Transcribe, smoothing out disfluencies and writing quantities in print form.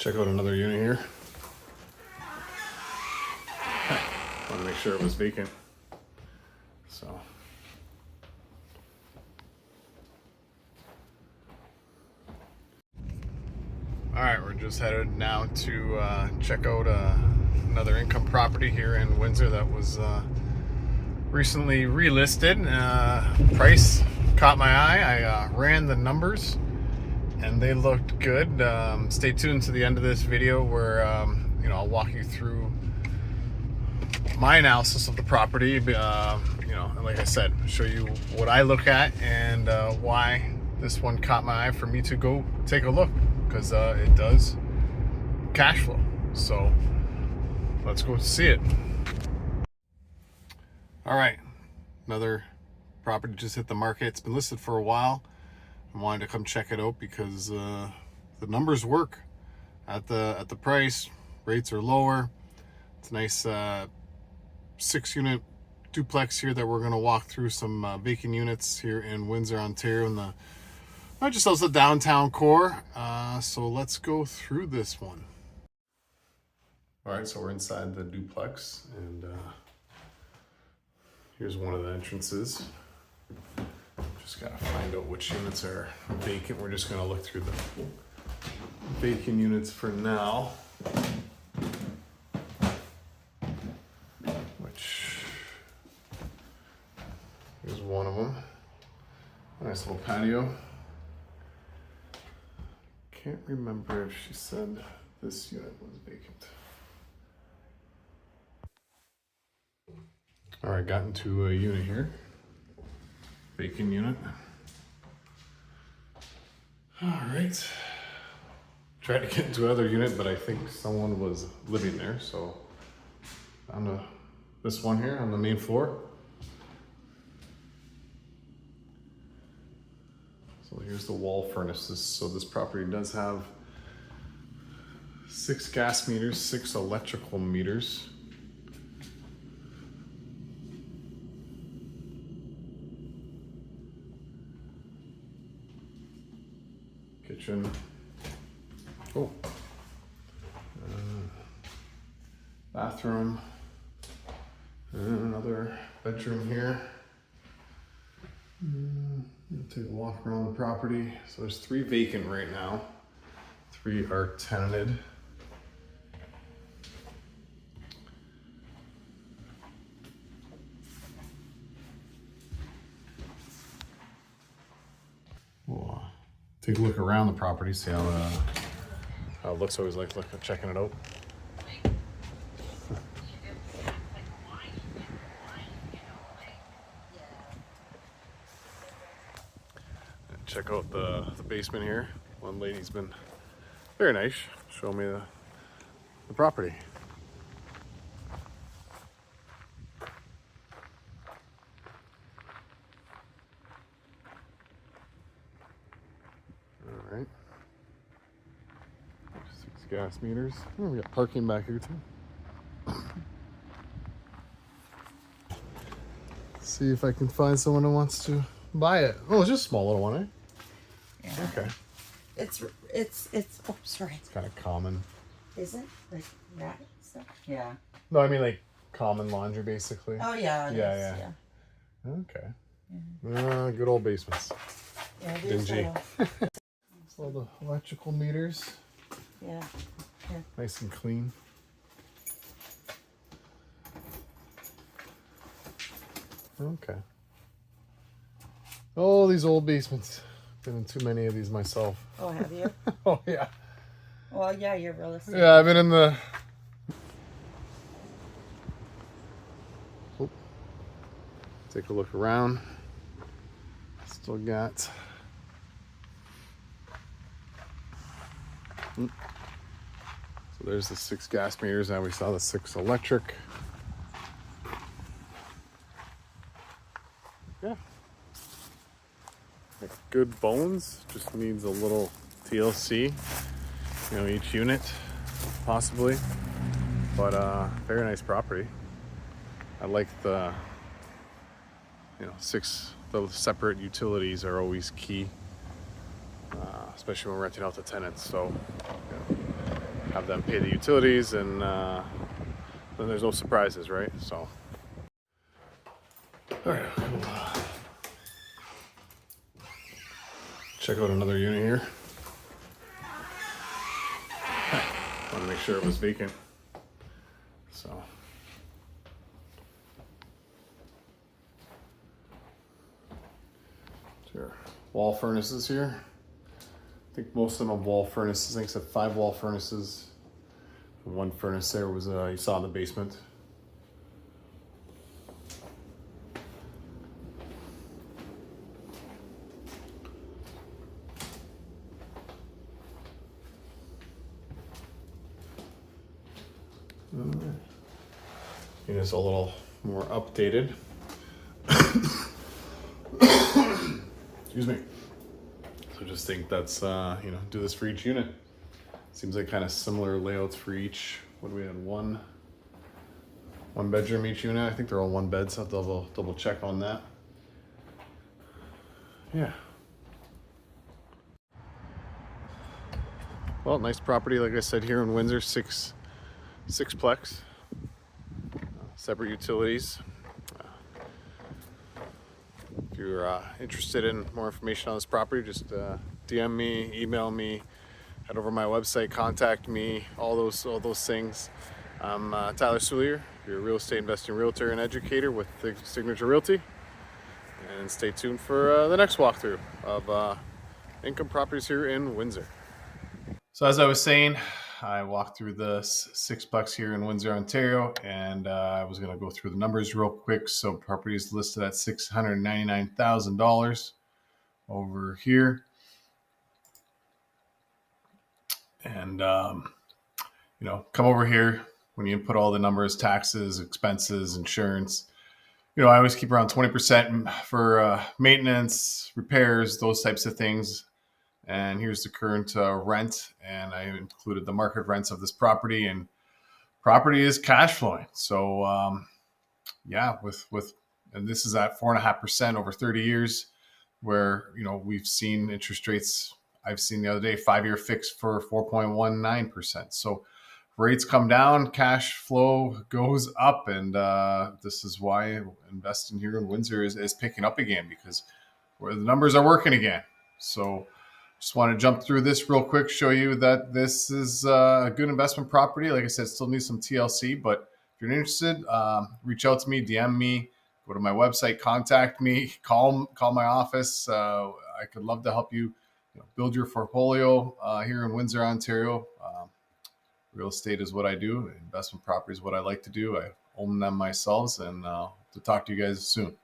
Check out another unit here. Want to make sure it was vacant. So. All right, we're just headed now to check out another income property here in Windsor that was recently relisted. Price caught my eye. I ran the numbers and they looked good. Stay tuned to the end of this video where I'll walk you through my analysis of the property. Like I said, show you what I look at and why this one caught my eye for me to go take a look, because it does cash flow. So let's go see it. All right, another property just hit the market. It's been listed for a while. I wanted to come check it out because the numbers work at the price. Rates are lower. It's a nice 6-unit duplex here that we're going to walk through. Some vacant units here in Windsor, Ontario, in the just outside the downtown core. So let's go through this one. All right, so we're inside the duplex, and here's one of the entrances. Just gotta find out which units are vacant. We're just gonna look through the vacant units for now. Which, here's one of them. Nice little patio. Can't remember if she said this unit was vacant. All right, got into a unit here. Vacant unit. All right. Tried to get into another unit, but I think someone was living there. So on this one here on the main floor. So here's the wall furnaces. So this property does have 6 gas meters, 6 electrical meters. Kitchen. Oh. Bathroom. And another bedroom here. Take a walk around the property. So there's 3 vacant right now. 3 are tenanted. We'll take a look around the property, see how it looks. Always like checking it out. Check out the basement here. One lady's been very nice, showing me the property. All right. 6 gas meters. Oh, we got parking back here too. See if I can find someone who wants to buy it. Oh, it's just a small little one, eh? Yeah. Okay. It's oh, sorry. It's kind of common. Is it? Like that stuff? Yeah. No, I mean like common laundry basically. Oh yeah. Yeah. Okay. Yeah. Good old basements. Yeah, it is. Dingy. All the electrical meters. Yeah. Nice and clean. Okay. Oh, these old basements. Been in too many of these myself. Oh, have you? Oh, yeah. Well, yeah, you're real estate. Yeah, I've been in the... Oh. Take a look around. Still got... So there's the 6 gas meters. Now we saw the 6 electric. Yeah. Good bones, just needs a little TLC, each unit possibly, but very nice property. I like the 6, the separate utilities are always key, especially when renting out to tenants. So have them pay the utilities, and then there's no surprises, right? So, all right, we'll, check out another unit here. Want to make sure it was vacant. So. Sure. Wall furnaces here. I think most of them have wall furnaces. I think it's 5 wall furnaces. One furnace there was you saw in the basement. And it's a little more updated. Excuse me. So just think that's do this for each unit. Seems like kind of similar layouts for each. What do we have? One bedroom each unit. I think they're all 1 bed, so I'll have to double check on that. Yeah. Well, nice property, like I said, here in Windsor, six Plex, separate utilities. If you're interested in more information on this property, just DM me, email me, head over to my website, contact me, all those things. I'm Tyler Soulliere, your real estate investing realtor and educator with the Signature Realty. And stay tuned for the next walkthrough of income properties here in Windsor. So as I was saying, I walked through the 6 Plex here in Windsor, Ontario, and I was going to go through the numbers real quick. So property is listed at $699,000 over here. And, come over here when you input all the numbers, taxes, expenses, insurance. I always keep around 20% for maintenance, repairs, those types of things. And here's the current rent, and I included the market rents of this property, and property is cash flowing. So and this is at 4.5% over 30 years, where we've seen interest rates. I've seen the other day 5-year fixed for 4.19%. So rates come down, cash flow goes up, and this is why investing here in Windsor is picking up again, because where the numbers are working again. So just want to jump through this real quick, show you that this is a good investment property. Like I said, still needs some TLC, but if you're interested, reach out to me, DM me, go to my website, contact me, call my office. I could love to help you, build your portfolio here in Windsor, Ontario. Real estate is what I do. Investment property is what I like to do. I own them myself, and to talk to you guys soon.